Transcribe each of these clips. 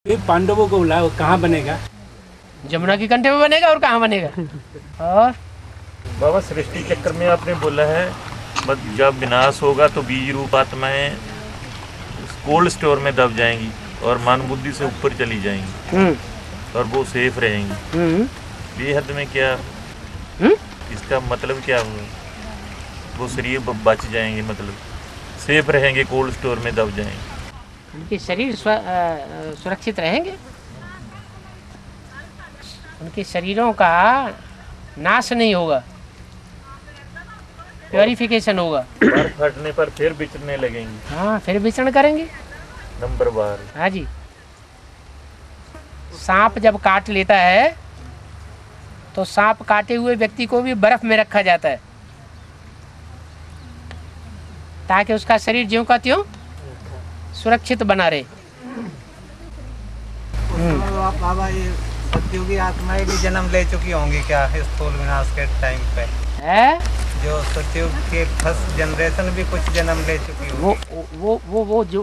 ये पांडवों को बुलाया, वो कहाँ बनेगा? जमुना के कंठे में बनेगा और कहाँ बनेगा। और बाबा सृष्टि चक्र में आपने बोला है जब विनाश होगा तो बीज रूप आत्माएं कोल्ड स्टोर में दब जाएंगी और मान बुद्धि से ऊपर चली जाएंगी और वो सेफ रहेंगी। बेहद में क्या इसका मतलब क्या हुआ? वो शरीर बच जाएंगे, मतलब सेफ रहेंगे, कोल्ड स्टोर में दब जाएंगे। उनके शरीर सुरक्षित रहेंगे, उनके शरीरों का नाश नहीं होगा, प्योरिफिकेशन होगा। बार फटने पर फिर बिचरने लगेंगे। हाँ, फिर विचरण करेंगे नंबर बार। हाँ जी। सांप जब काट लेता है तो सांप काटे हुए व्यक्ति को भी बर्फ में रखा जाता है ताकि उसका शरीर ज्यों का त्यों सुरक्षित बना रहे। बाबा ये सतयुगी आत्माएं भी जन्म ले चुकी होंगी क्या इस स्थूल विनाश के टाइम पे? है जो सतयुग के फर्स्ट जनरेशन भी कुछ जन्म ले चुकी होगी।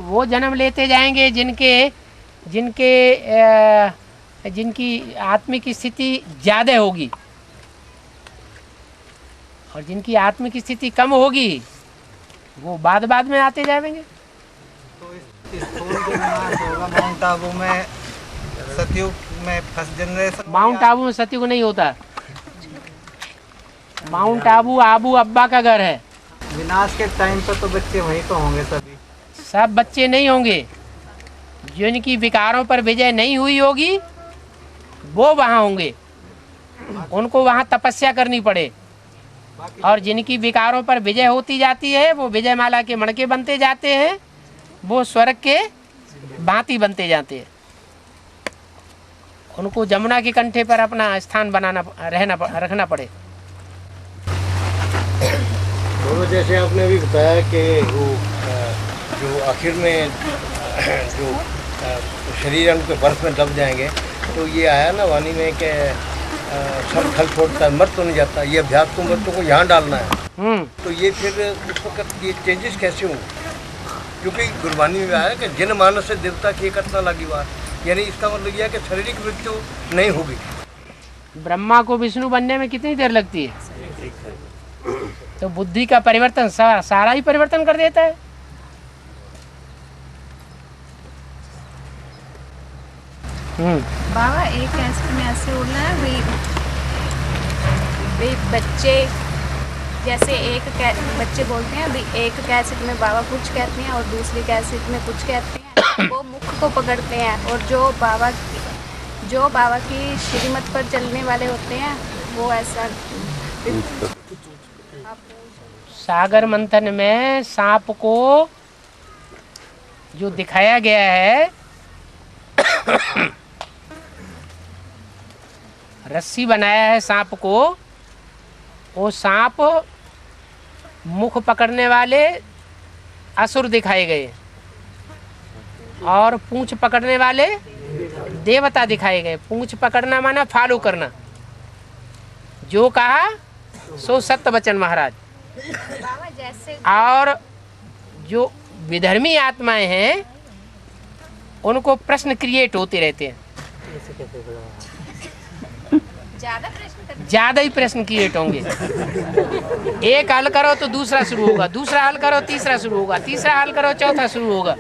वो जन्म लेते जाएंगे जिनकी आत्मिक स्थिति ज़्यादा होगी, और जिनकी आत्मिक स्थिति कम होगी वो बाद में आते जाएंगे। तो इस स्थूल जो विनाश होगा माउंट आबू में सतयुग में फर्स्ट जनरेशन। माउंट आबू में सतयुग नहीं होता। माउंट आबू आबू अब्बा का घर है। विनाश के टाइम पर तो बच्चे वहीं तो होंगे सभी। सब बच्चे नहीं होंगे, जिनकी विकारों पर विजय नहीं हुई होगी वो वहाँ होंगे, उनको वहाँ तपस्या करनी पड़े। और जिनकी विकारों पर विजय होती जाती है वो विजय माला के मणके बनते जाते हैं, वो स्वर्ग के भांति बनते जाते हैं। उनको जमुना के कंठे पर अपना स्थान रखना पड़े। तो जैसे आपने अभी बताया कि वो जो आखिर में जो शरीर उनके बर्फ में दब जाएंगे, तो ये आया ना वाणी में कि सब खल छोड़ता है, मर तो नहीं जाता। ये अध्यात्म को मृत्यु को यहाँ डालना है। तो ये फिर उस वक्त ये चेंजेस कैसे होंगे? क्योंकि गुरबानी में आया कि जिन मानस से देवता की करना लगी बात, यानी इसका मतलब यह है कि शारीरिक मृत्यु नहीं होगी। ब्रह्मा को विष्णु बनने में कितनी देर लगती है? तो बुद्धि का परिवर्तन सारा ही परिवर्तन कर देता है। बाबा एक कैसेट में ऐसे बोलना है भाई बच्चे जैसे बच्चे बोलते हैं, अभी एक कैसेट में बाबा कुछ कहते हैं और दूसरी कैसेट में कुछ कहते हैं। वो मुख को पकड़ते हैं, और जो बाबा की श्रीमत पर चलने वाले होते हैं वो ऐसा। सागर मंथन में सांप को जो दिखाया गया है रस्सी बनाया है सांप को, वो सांप मुख पकड़ने वाले असुर दिखाए गए और पूंछ पकड़ने वाले देवता दिखाए गए। पूंछ पकड़ना माना फॉलो करना, जो कहा सो सत्य वचन महाराज। और जो विधर्मी आत्माएं हैं उनको प्रश्न क्रिएट होते रहते हैं, ज्यादा ही प्रश्न क्रिएट होंगे। एक हल करो तो दूसरा शुरू होगा, दूसरा हल करो तीसरा शुरू होगा, तीसरा हल करो चौथा शुरू होगा।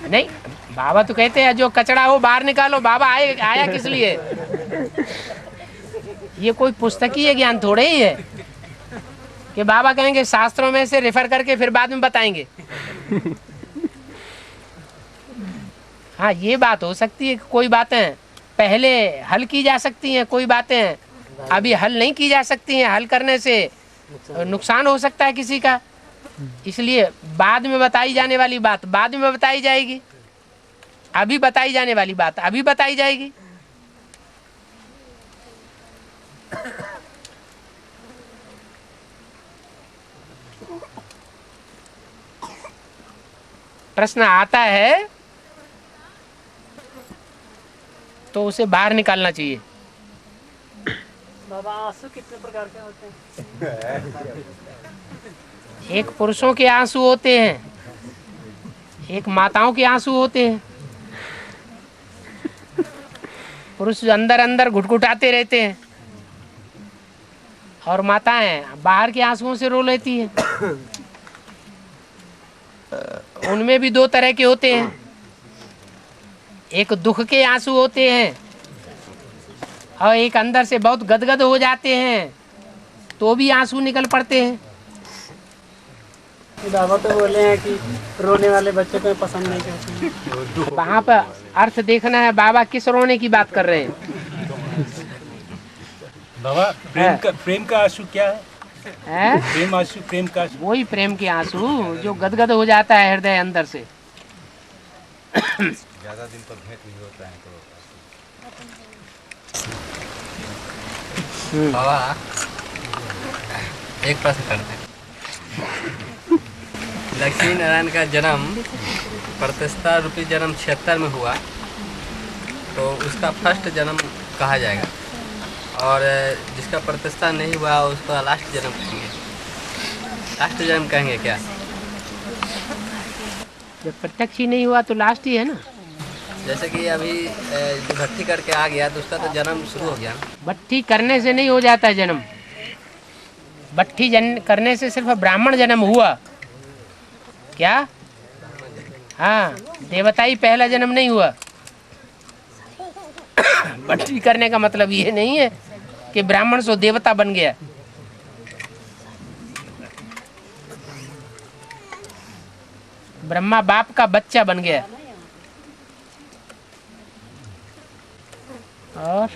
नहीं, बाबा तो कहते हैं जो कचरा हो बाहर निकालो। बाबा आया किस लिए? ये कोई पुस्तकीय ज्ञान थोड़े ही है कि बाबा कहेंगे शास्त्रों में से रेफर करके फिर बाद में बताएंगे। हाँ, ये बात हो सकती है कि कोई बातें पहले हल की जा सकती हैं, कोई बातें अभी हल नहीं की जा सकती हैं। हल करने से नुकसान हो सकता है किसी का, इसलिए बाद में बताई जाने वाली बात बाद में बताई जाएगी, अभी बताई जाने वाली बात अभी बताई जाएगी। प्रश्न आता है तो उसे बाहर निकालना चाहिए। बाबा आंसू कितने प्रकार के होते हैं? एक पुरुषों के आंसू होते हैं, एक माताओं के आंसू होते हैं। पुरुष अंदर अंदर घुटघुटाते रहते हैं और माताएं बाहर के आंसुओं से रो लेती हैं। उनमें भी दो तरह के होते हैं, एक दुख के आंसू होते हैं और एक अंदर से बहुत गदगद हो जाते हैं तो भी आंसू निकल पड़ते हैं। बाबा तो बोले हैं कि रोने वाले बच्चे को पसंद नहीं करते। वहाँ पर अर्थ देखना है, बाबा किस रोने की बात कर रहे हैं। बाबा प्रेम का आंसू क्या है? प्रेम आंसू, प्रेम का आंसू। वही प्रेम के आंसू जो गदगद हो जाता है हृदय अंदर से। ज़्यादा दिन पर भेंट नहीं होता है तो बाबा एक प्रश्न करते हैं। लक्ष्मी नारायण का जन्म प्रतिष्ठा रूपी जन्म 76 में हुआ, तो उसका फर्स्ट जन्म कहा जाएगा, और जिसका प्रतिष्ठा नहीं हुआ उसका लास्ट जन्म कहेंगे। लास्ट जन्म कहेंगे क्या? जब प्रत्यक्ष ही नहीं हुआ तो लास्ट ही है ना। जैसे कि अभी जो भट्टी करके आ गया तो उसका तो जन्म शुरू हो गया। भट्टी करने से नहीं हो जाता जन्म। भट्टी करने से सिर्फ ब्राह्मण जन्म हुआ क्या? हाँ, देवताई पहला जन्म नहीं हुआ। भट्टी करने का मतलब ये नहीं है कि ब्राह्मण से देवता बन गया। ब्रह्मा बाप का बच्चा बन गया। और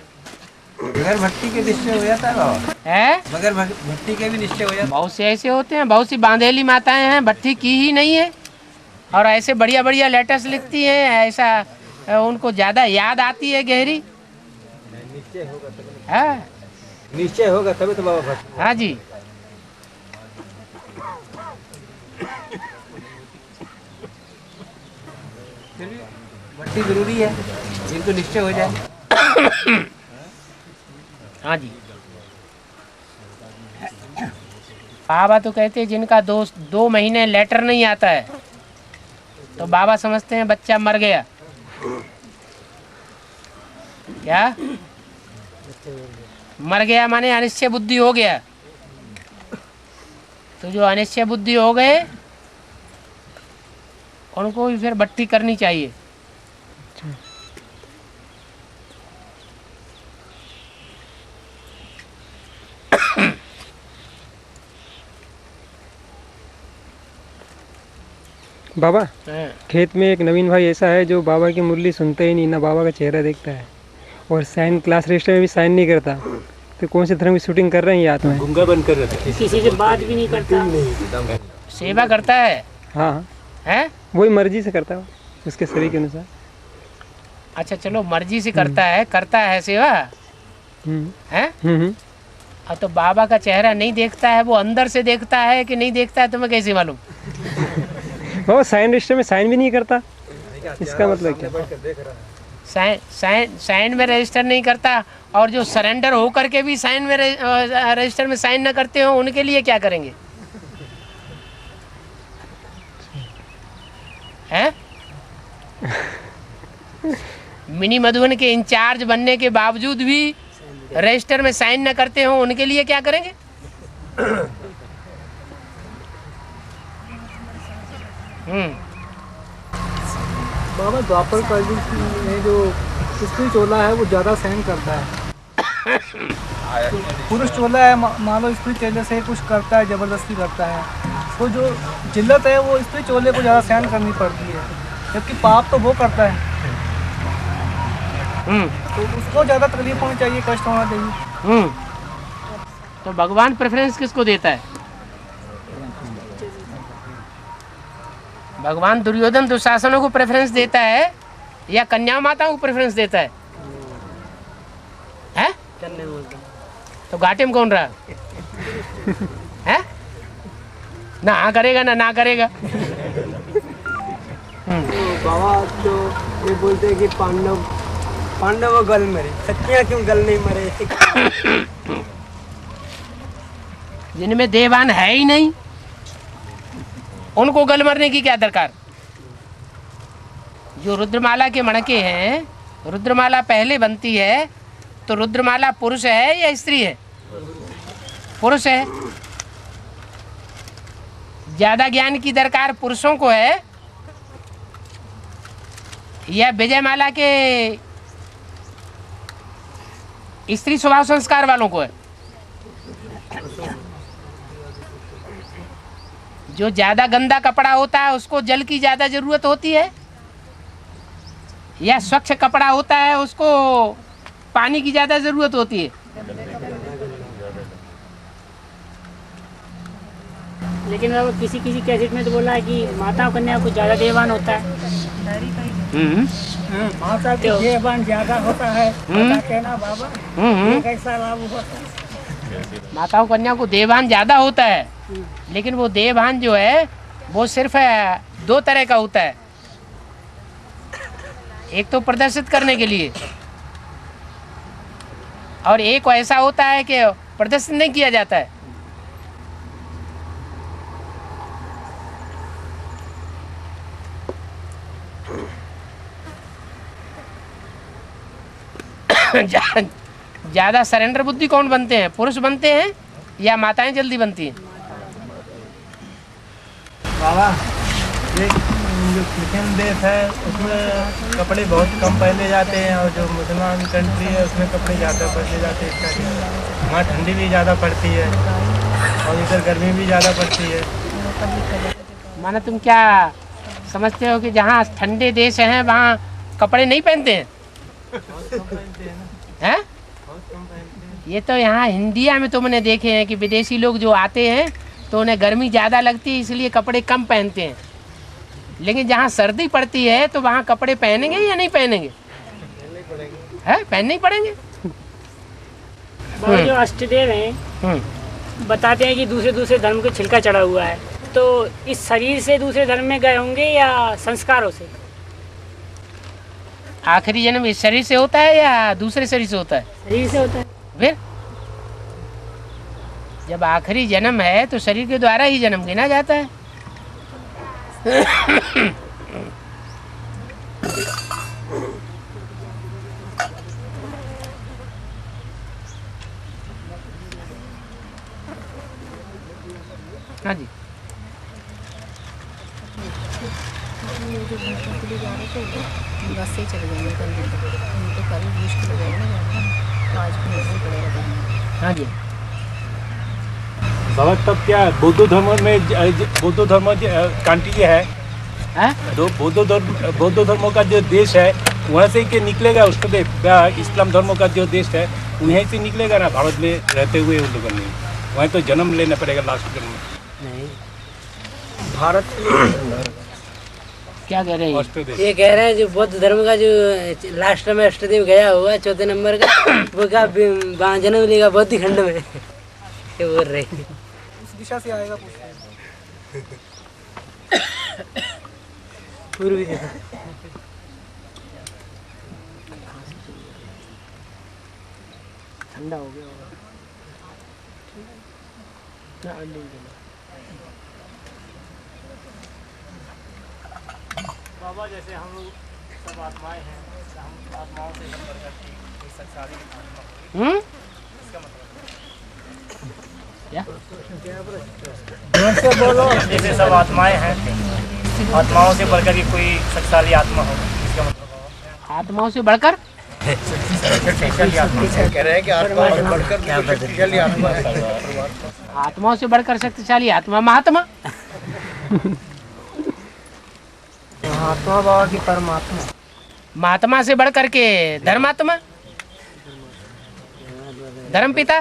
बगैर भट्टी के निश्चय हो जाता है बाबा? है बगैर भट्टी के भी निश्चय हो जाता है? बहुत से ऐसे होते हैं, बहुत सी बांधेली माताएं हैं भट्टी की ही नहीं है और ऐसे बढ़िया बढ़िया लेटर्स लिखती हैं, ऐसा उनको ज्यादा याद आती है गहरी। हाँ निश्चय होगा तभी तो बाबा भट्टी। हाँ जी। भट्टी जरूरी है, जिनको निश्चय हो जाए। हाँ जी। बाबा तो कहते हैं जिनका 2 महीने लेटर नहीं आता है तो बाबा समझते हैं बच्चा मर गया। क्या मर गया माने अनिश्चय बुद्धि हो गया। तो जो अनिश्चय बुद्धि हो गए उनको भी फिर भट्टी करनी चाहिए। बाबा खेत में एक नवीन भाई ऐसा है जो बाबा की मुरली सुनता ही नहीं, ना बाबा का चेहरा देखता है और साइन क्लास रजिस्टर में भी साइन नहीं करता। तो कौन से धर्म की शूटिंग कर रहे हैं याद में? गुंगा बन कर रहता है, किसी से बात भी नहीं करता, सेवा करता है। हाँ हैं? वही मर्जी से करता है, उसके शरीर के अनुसार। अच्छा चलो, मर्जी से करता है सेवा है। अब तो बाबा का चेहरा नहीं देखता है, वो अंदर से देखता है कि नहीं देखता है तुम्हें कैसे मालूम? बाबा साइन रजिस्टर में साइन भी नहीं करता, इसका मतलब क्या? साइन में रजिस्टर नहीं करता, और जो सरेंडर हो करके भी साइन में रजिस्टर में साइन न करते हो उनके लिए क्या करेंगे? हैं? मिनी मधुबन के इंचार्ज बनने के बावजूद भी रजिस्टर में साइन न करते हो उनके लिए क्या करेंगे? बाबा द्वापर कलयुग में जो स्त्री चोला है वो ज़्यादा सहन करता है। पुरुष चोला है, मान लो स्त्री चोले से कुछ करता है, ज़बरदस्ती करता है, तो जो जिल्लत है वो स्त्री चोले को ज़्यादा सहन करनी पड़ती है, जबकि पाप तो वो करता है। तो उसको ज़्यादा तकलीफ होनी चाहिए, कष्ट होना चाहिए। तो भगवान प्रेफरेंस किसको देता है? भगवान दुर्योधन दुशासनों को प्रेफरेंस देता है या कन्या माताओं को प्रेफरेंस देता है? हैं? तो घाटे में कौन रहा है? ना करेगा ना करेगा। बाबा तो ये बोलते हैं कि पांडव गल मरे, सत्या क्यों गल नहीं मरे? जिनमें देवान है ही नहीं उनको गल मरने की क्या दरकार। जो रुद्रमाला के मणके हैं, रुद्रमाला पहले बनती है तो रुद्रमाला पुरुष है या स्त्री है? पुरुष है। ज्यादा ज्ञान की दरकार पुरुषों को है या विजयमाला के स्त्री स्वभाव संस्कार वालों को है? जो ज्यादा गंदा कपड़ा होता है उसको जल की ज्यादा जरूरत होती है या स्वच्छ कपड़ा होता है उसको पानी की ज्यादा जरूरत होती है? लेकिन वो किसी किसी कैसेट में तो बोला है कि माता कन्या को ज्यादा देवान होता है। माता को देवान ज्यादा होता है, कहना बाबा ये कैसा लाभ होता है? माताओं कन्या को देवान ज्यादा होता है, लेकिन वो देवान जो है वो सिर्फ 2 तरह का होता है। एक तो प्रदर्शित करने के लिए और एक ऐसा होता है कि प्रदर्शित नहीं किया जाता है। ज्यादा सरेंडर बुद्धि कौन बनते हैं? पुरुष बनते हैं या माताएं जल्दी बनती हैं? बाबा ये जो क्रिश्चियन देश है उसमें कपड़े बहुत कम पहने जाते हैं और जो मुसलमान कंट्री है उसमें कपड़े ज़्यादा पहने जाते हैं। वहाँ ठंडी भी ज़्यादा पड़ती है और इधर गर्मी भी ज़्यादा पड़ती है। माना तुम क्या समझते हो कि जहाँ ठंडे देश हैं वहाँ कपड़े नहीं पहनते हैं? हैं? ये तो यहाँ इंडिया में तुमने देखे हैं कि विदेशी लोग जो आते हैं तो उन्हें गर्मी ज़्यादा लगती है इसलिए कपड़े कम पहनते हैं, लेकिन जहाँ सर्दी पड़ती है तो वहाँ कपड़े पहनेंगे या नहीं पहनेंगे? है, पहनने ही पड़ेंगे। वो जो अष्टदेव हैं बताते हैं कि दूसरे दूसरे धर्म को छिलका चढ़ा हुआ है, तो इस शरीर से दूसरे धर्म में गए होंगे या संस्कारों से? आखिरी जन्म इस शरीर से होता है या दूसरे शरीर से होता है? शरीर से होता है। फिर जब आखिरी जन्म है तो शरीर के द्वारा ही जन्म गिना जाता है। हाँ जी। बस से चले जाएंगे कल दिन तो कल मुश्किल हो जाएगा ना, तो आज भी नहीं पड़ेगा। हाँ जी। बाबा तब क्या बौद्ध धर्म कंट्री है, तो बौद्ध धर्मों का जो देश है वहाँ से के निकलेगा उसको इस्लाम धर्मों का जो देश है वहीं से निकलेगा ना। भारत में रहते हुए उन लोगों ने वहीं तो जन्म लेना पड़ेगा लास्ट जन्म में। नहीं, भारत क्या कह रहे हैं? ये कह रहे हैं जो बौद्ध धर्म का जो लास्ट में अष्टदेव गया हुआ 4थे नंबर का वो क्या जन्म लेगा बौद्ध खंड में, ये बोल रहे हैं। उस दिशा से आएगा पूर्वी दिशा। ठंडा हो गया बाबा। जैसे हम लोग सब आत्माएं हैं, हम आत्माओं से संपर्क करते हैं, कोई शक्तिशाली आत्मा होगी, इसका मतलब क्या? बोलो। जैसे सब आत्माएं हैं, आत्माओं से बढ़कर की कोई शक्तिशाली आत्मा होगी, इसका मतलब आत्माओं से बढ़कर शक्तिशाली आत्मा कह रहे हैं कि आत्मा से बढ़कर शक्तिशाली आत्मा है। आत्माओं से बढ़कर शक्तिशाली आत्मा महात्मा। महात्मा बाबा की परमात्मा। महात्मा से बढ़कर के धर्मात्मा, धर्मपिता,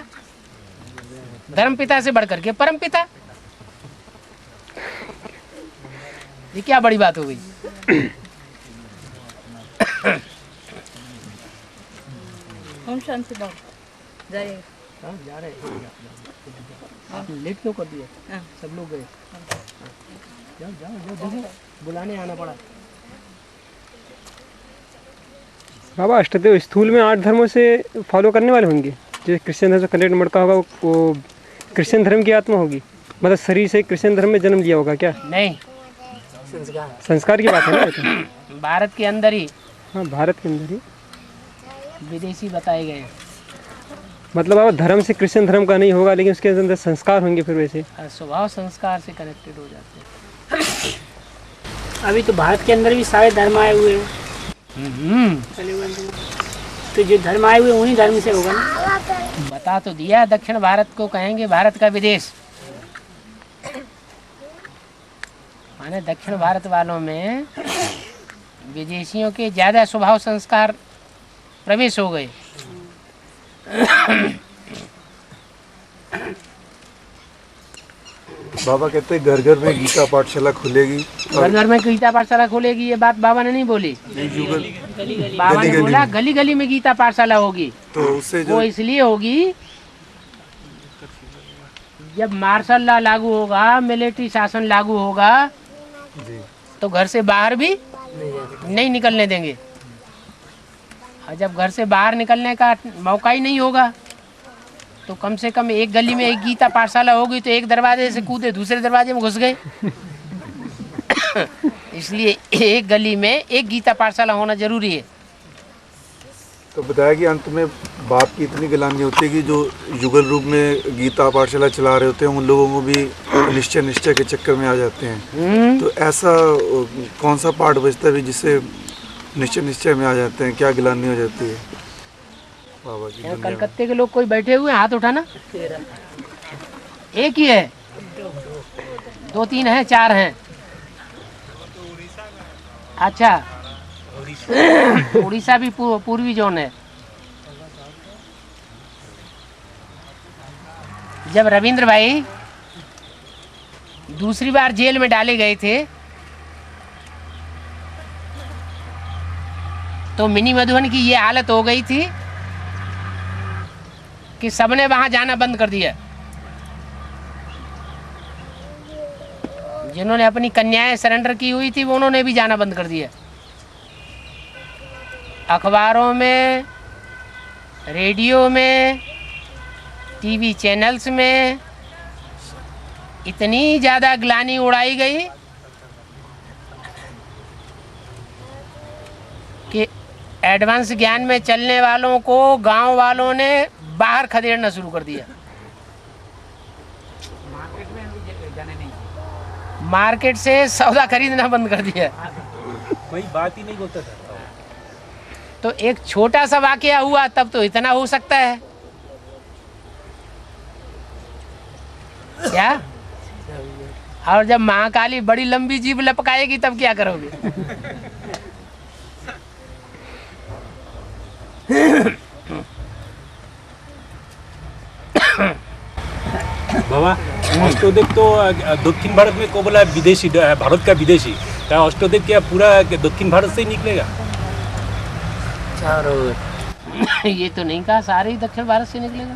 धर्मपिता से बढ़कर के परमपिता। ये क्या बड़ी बात हो गई? हम शांति बाबा जाइए। हाँ, जा रहे हैं। आपने लेट क्यों कर दिया? सब लोग गए। जाओ जाओ जाओ, देखो बुलाने आना पड़ा। बाबा अष्टदेव स्थूल में 8 धर्मों से फॉलो करने वाले होंगे। जो क्रिश्चियन धर्म से कनेक्ट मड़का होगा वो क्रिश्चियन धर्म की आत्मा होगी। मतलब शरीर से क्रिश्चियन धर्म में जन्म लिया होगा क्या? नहीं, संस्कार की बात है ना ये तो। भारत के अंदर ही। हाँ, भारत के अंदर ही। विदेशी बताए गए। मतलब अब धर्म से क्रिश्चियन धर्म का नहीं होगा, लेकिन उसके अंदर संस्कार होंगे फिर वैसे। स्वभाव संस्कार से कनेक्टेड हो जाते हैं। अभी तो भारत के अंदर भी सारे धर्म आए हुए हैं। तो जो धर्म आए हुए उन्हीं धर्म से होगा ना। बता तो दिया, दक्षिण भारत को कहेंगे भारत का विदेश। माने दक्षिण भारत वालों में विदेशियों के ज्यादा स्वभाव संस्कार प्रवेश हो गए। बाबा कहते हैं घर घर में गीता पाठशाला खुलेगी। घर घर में गीता पाठशाला खुलेगी, ये बात बाबा ने नहीं बोली। बाबा ने बोला गली गली में गीता पाठशाला होगी। तो उससे जो वो इसलिए होगी, जब मार्शल लॉ लागू होगा, मिलिट्री शासन लागू होगा, तो घर से बाहर भी नहीं निकलने देंगे। और जब घर से बाहर निकलने का मौका ही नहीं होगा, तो कम से कम एक गली में एक गीता पाठशाला होगी, तो एक दरवाजे से कूदे दूसरे दरवाजे में घुस गए। इसलिए एक गली में एक गीता पाठशाला होना जरूरी है। तो बताया कि अंत में बाप की इतनी गिलानी होती है कि जो युगल रूप में गीता पाठशाला चला रहे होते हैं उन लोगों को भी निश्चय के चक्कर में आ जाते हैं। तो ऐसा कौन सा पाठ बचता है जिससे निश्चय में आ जाते हैं? क्या गिलानी हो जाती है बाबा की? कलकत्ते के लोग कोई बैठे हुए हैं, हाथ उठाना। एक ही है, 2-3 हैं, 4 हैं। अच्छा, उड़ीसा भी पूर्वी जोन है। जब रविंद्र भाई दूसरी बार जेल में डाले गए थे, तो मिनी मधुबन की ये हालत हो गई थी कि सबने वहां जाना बंद कर दिया। जिन्होंने अपनी कन्याएं सरेंडर की हुई थी, वो उन्होंने भी जाना बंद कर दिया। अखबारों में, रेडियो में, टीवी चैनल्स में इतनी ज़्यादा ग्लानि उड़ाई गई कि एडवांस ज्ञान में चलने वालों को गांव वालों ने बाहर खदेड़ना शुरू कर दिया। मार्केट से सौदा खरीदना बंद कर दिया। कोई बात ही नहीं होता था। तो एक छोटा सा वाकया हुआ, तब तो इतना हो सकता है क्या? और जब महाकाली बड़ी लंबी जीभ लपकाएगी तब क्या करोगे? बाबा, अष्टोदेव तो दक्षिण भारत में को बोला विदेशी, भारत का विदेशी। क्या अष्टोदेव क्या पूरा दक्षिण भारत से ही निकलेगा? ये तो नहीं कहा सारे ही दक्षिण भारत से निकलेगा।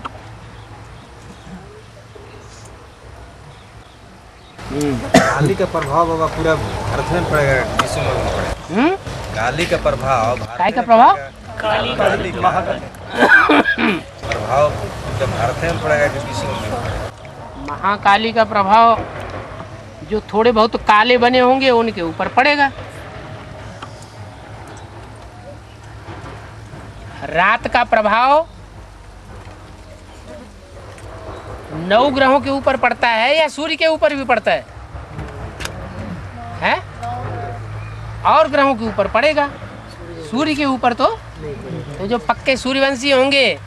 काली का प्रभाव होगा पूरा भारत में पड़ेगा, विश्व में पड़ेगा। काली का प्रभाव, काय का प्रभाव, काली का प्रभाव जब भारत में पड़ेगा कि विश्व में पड़ेगा। महाकाली का प्रभाव जो थोड़े बहुत काले बने होंगे उनके ऊपर पड़ेगा। रात का प्रभाव 9 ग्रहों के ऊपर पड़ता है या सूर्य के ऊपर भी पड़ता है? और ग्रहों के ऊपर पड़ेगा, सूर्य के ऊपर तो जो पक्के सूर्यवंशी होंगे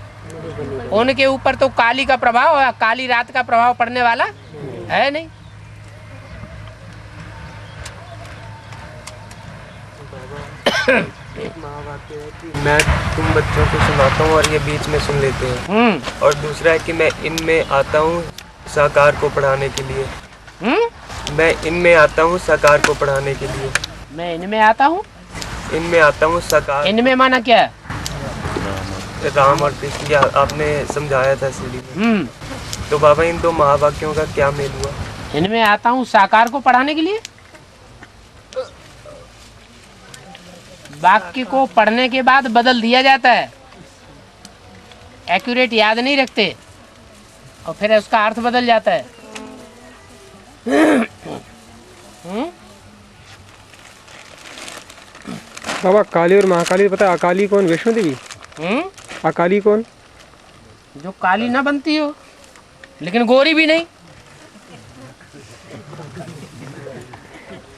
उनके ऊपर तो काली का प्रभाव, काली रात का प्रभाव पड़ने वाला है नहीं। मैं तुम बच्चों को सुनाता हूँ और ये बीच में सुन लेते हैं। और दूसरा है कि मैं इनमें आता हूँ साकार को पढ़ाने के लिए। मैं इनमें आता हूँ साकार को पढ़ाने के लिए। मैं इनमें आता हूँ, इनमें आता हूँ साकार। इनमें माना क्या? राम और कृष्ण, आपने समझाया था सीढ़ी में। तो बाबा इन दो महावाक्यों का क्या मेल हुआ? इनमें आता हूँ साकार को पढ़ाने के लिए। वाक्य को पढ़ने के बाद बदल दिया जाता है, एक्यूरेट याद नहीं रखते और फिर उसका अर्थ बदल जाता है। बाबा काली और महाकाली पता है? अकाली कौन? वैष्णो देवी। अकाली कौन? जो काली ना बनती हो लेकिन गोरी भी नहीं।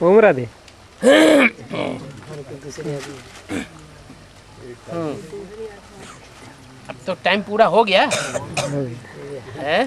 ओम राधे। अब तो टाइम पूरा हो गया है।